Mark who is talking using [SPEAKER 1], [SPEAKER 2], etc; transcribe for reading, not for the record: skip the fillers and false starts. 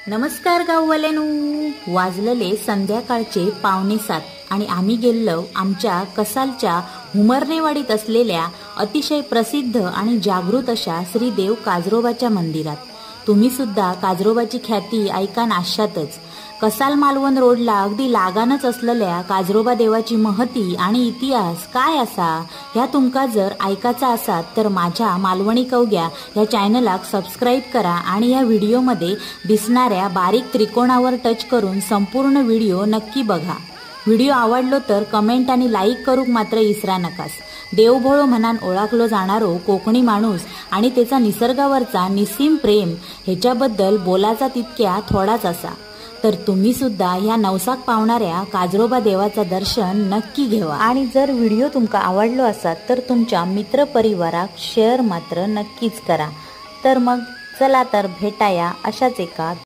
[SPEAKER 1] नमस्कार गाववाल्यांनो, वाजलेले संध्याकाळचे 6:45 आणि आम्ही गेलो आमच्या कसालच्या हुमरनेवाडीत असलेल्या अतिशय प्रसिद्ध आणि जागृत अशा श्री देव काजरोबाच्या मंदिरात। तुम्ही सुद्धा काजरोबाची ख्याती ऐका नाश्यातच। कसाल मालवण रोडला अगदी लागानच असलेल्या काजरोबा देवाची महती आणि इतिहास काय असा ह्या तुमका जर ऐकायचा असात तर माझ्या मालवणी कवग्या ह्या चॅनलाक सबस्क्राईब करा आणि या व्हिडिओमध्ये दिसणाऱ्या बारीक त्रिकोणावर टच करून संपूर्ण व्हिडिओ नक्की बघा। व्हिडिओ आवडलो तर कमेंट आणि लाईक करूक मात्र इसरा नकास। देवभोळो म्हणान ओळखलो जाणारो कोकणी माणूस आणि त्याचा निसर्गावरचा निस्सीम प्रेम ह्याच्याबद्दल बोलायचा तितक्या थोडाच असा। तर तुम्ही सुद्धा ह्या नवसाक पावणाऱ्या काजरोबा देवाचा दर्शन नक्की घेवा आणि जर व्हिडिओ तुमका आवडलो असात तर तुमच्या मित्र परिवाराक शेअर मात्र नक्कीच करा। तर मग चला तर भेटाया अशाच एका